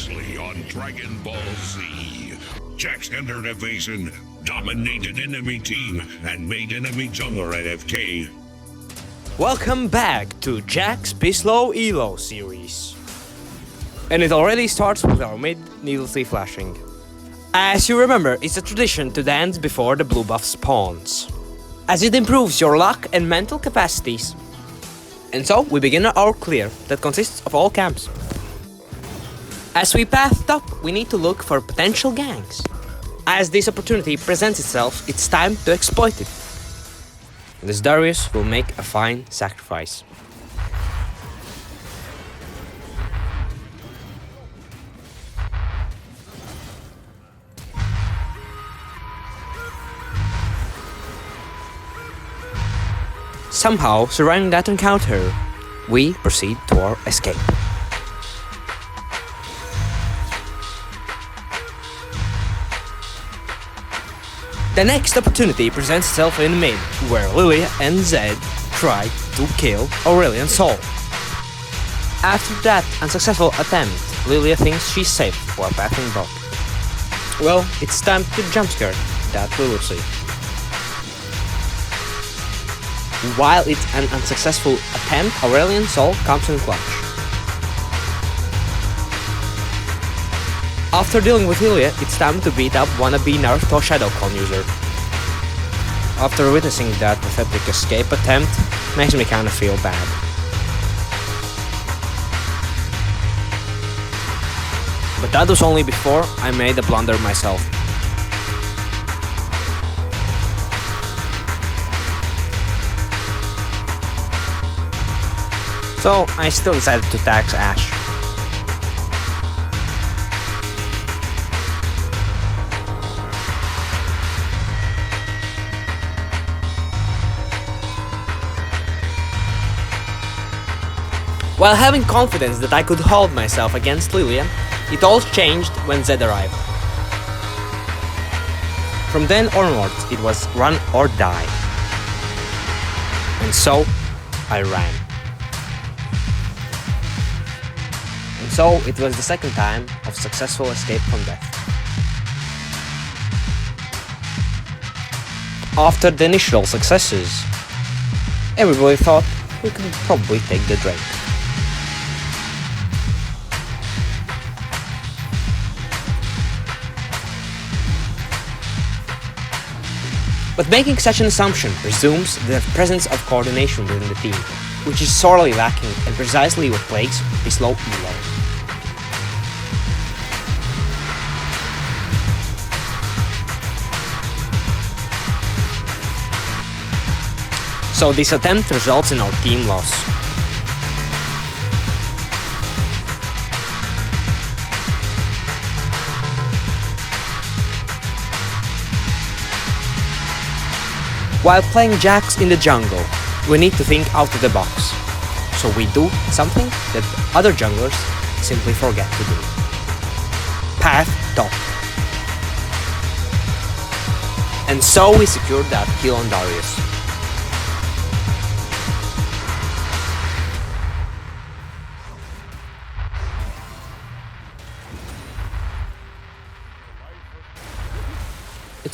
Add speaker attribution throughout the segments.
Speaker 1: previously on Dragon Ball Z. Jax entered Evasion, dominated enemy team, and made enemy jungler AFK.
Speaker 2: Welcome back to Jack's Pisslow Elo series. And it already starts with our mid needlessly flashing. As you remember, it's a tradition to dance before the blue buff spawns, as it improves your luck and mental capacities. And so we begin our clear that consists of all camps. As we path up, we need to look for potential ganks. As this opportunity presents itself, it's time to exploit it. This Darius will make a fine sacrifice. Somehow, surviving that encounter, we proceed to our escape. The next opportunity presents itself in mid, where Lilia and Zed try to kill Aurelion Sol. After that unsuccessful attempt, Lilia thinks she's safe while pathing bot. Well, it's time to jumpscare, that we will see. While it's an unsuccessful attempt, Aurelion Sol comes in clutch. After dealing with Lilia, it's time to beat up wannabe Naruto Shadow Clone user. After witnessing that pathetic escape attempt, makes me kinda feel bad. But that was only before I made a blunder myself. So I still decided to tax Ash. While having confidence that I could hold myself against Lilia, it all changed when Zed arrived. From then onwards, it was run or die. And so, I ran. And so, it was the second time of successful escape from death. After the initial successes, everybody thought we could probably take the Drake. But making such an assumption presumes the presence of coordination within the team, which is sorely lacking and precisely what plagues Pisslow Elo. So this attempt results in our team loss. While playing Jax in the jungle, we need to think out of the box. So we do something that other junglers simply forget to do. Path top. And so we secured that kill on Darius.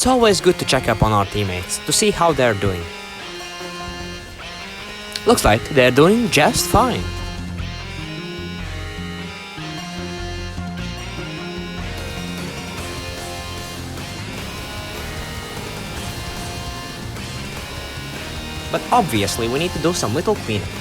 Speaker 2: It's always good to check up on our teammates to see how they're doing. Looks like they're doing just fine. But obviously we need to do some little cleanup.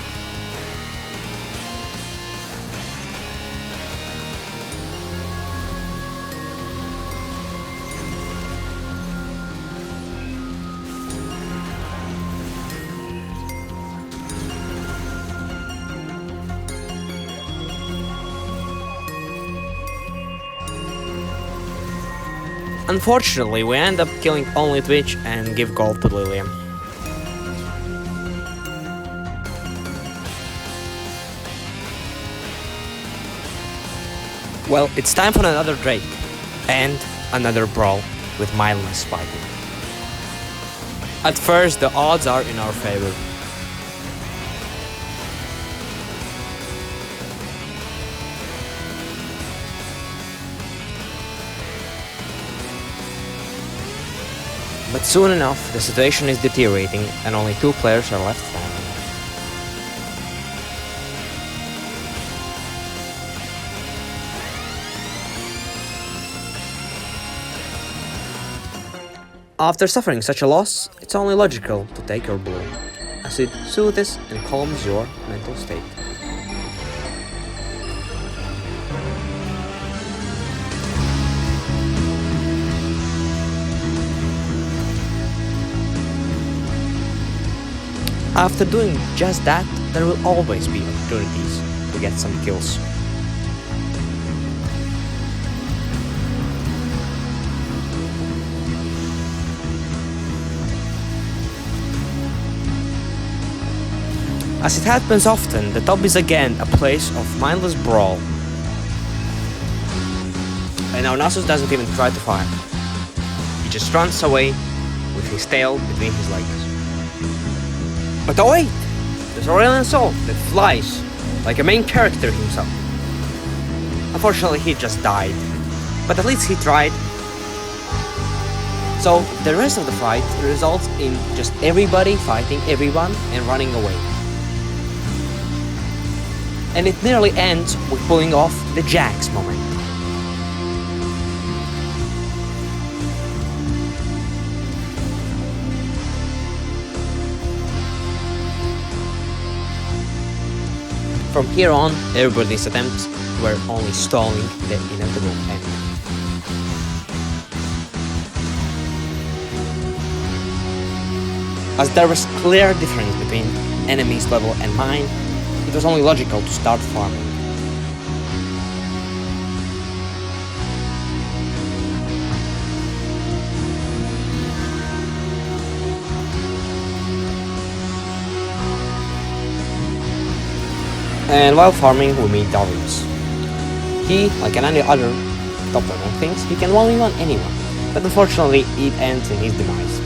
Speaker 2: Unfortunately, we end up killing only Twitch and give gold to Lilian. Well, it's time for another Drake and another brawl with mindless fighting. At first, the odds are in our favor. But soon enough, the situation is deteriorating and only 2 players are left standing. After suffering such a loss, it's only logical to take your blow, as it soothes and calms your mental state. After doing just that, there will always be opportunities to get some kills. As it happens often, the top is again a place of mindless brawl. And now Nasus doesn't even try to fight. He just runs away with his tail between his legs. But oh wait! There's Aurelian Soul that flies like a main character himself. Unfortunately, he just died. But at least he tried. So the rest of the fight results in just everybody fighting everyone and running away. And it nearly ends with pulling off the Jax moment. From here on, everybody's attempts were only stalling the inevitable end. As there was clear difference between enemy's level and mine, it was only logical to start farming. And while farming, we meet Darius. He, like any other top level things, he can 1v1 anyone, but unfortunately it ends in his demise.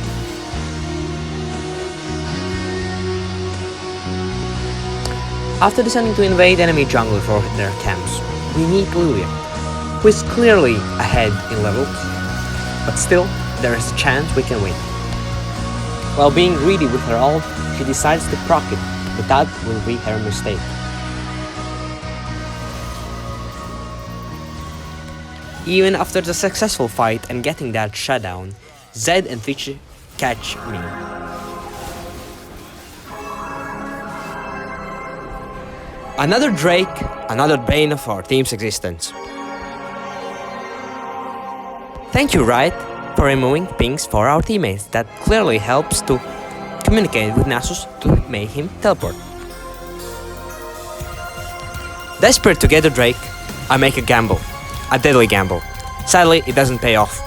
Speaker 2: After deciding to invade enemy jungle for their camps, we meet Lilia, who is clearly ahead in levels, but still, there is a chance we can win. While being greedy with her ult, she decides to proc it, but that will be her mistake. Even after the successful fight and getting that shutdown, Zed and Twitch catch me. Another Drake, another bane of our team's existence. Thank you, Riot, for removing pings for our teammates. That clearly helps to communicate with Nasus to make him teleport. Desperate to get a Drake, I make a gamble. A deadly gamble. Sadly, it doesn't pay off.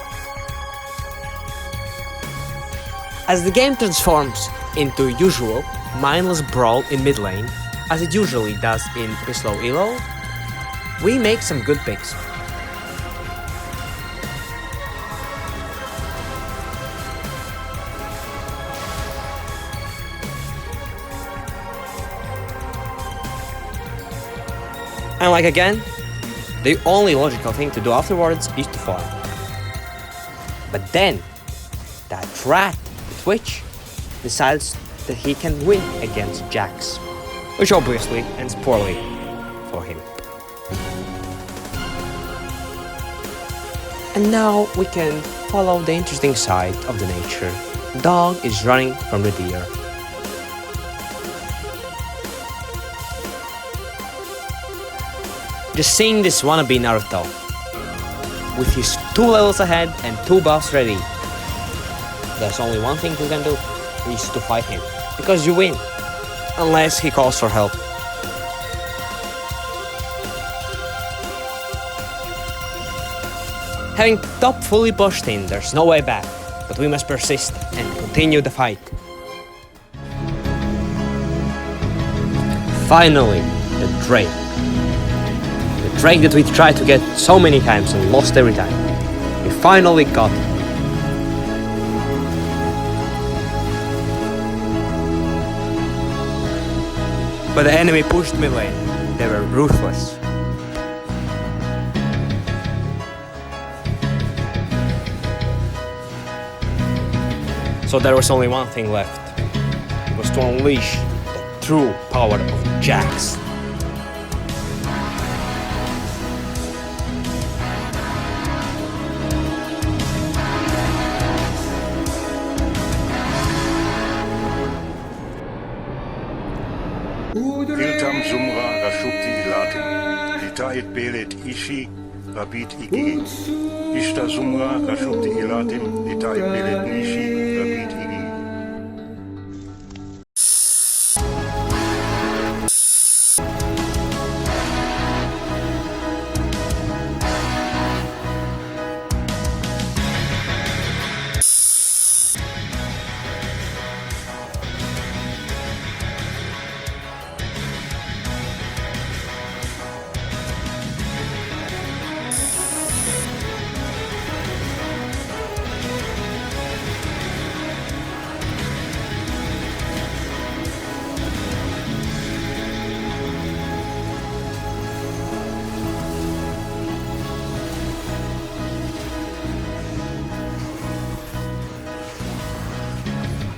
Speaker 2: As the game transforms into usual mindless brawl in mid lane, as it usually does in Pisslow Elo, we make some good picks. And like again, the only logical thing to do afterwards is to farm. But then, that rat, Twitch, decides that he can win against Jax, which obviously ends poorly for him. And now we can follow the interesting side of the nature. Dog is running from the deer. Just seeing this wannabe Naruto, with his 2 levels ahead and 2 buffs ready. There's only one thing you can do, is to fight him, because you win, unless he calls for help. Having top fully pushed in, there's no way back, but we must persist and continue the fight. Finally, the Drake. The Drake that we tried to get so many times and lost every time. We finally got it. But the enemy pushed mid lane. They were ruthless. So there was only one thing left. It was to unleash the true power of Jax.
Speaker 3: Iltam Sumra Rashupti Ilatim, Litait Belet Ishi, Rabit Igi. Ishta Sumra Rashupti Ilatim, Litait Belet Nishi, Rabit Igi.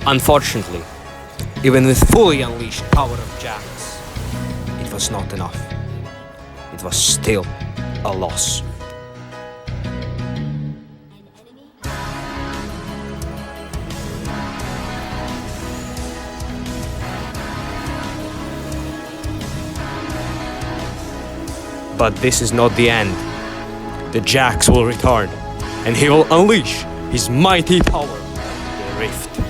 Speaker 2: Unfortunately, even with fully unleashed power of Jax, it was not enough. It was still a loss. But this is not the end. The Jax will return, and he will unleash his mighty power, the Rift.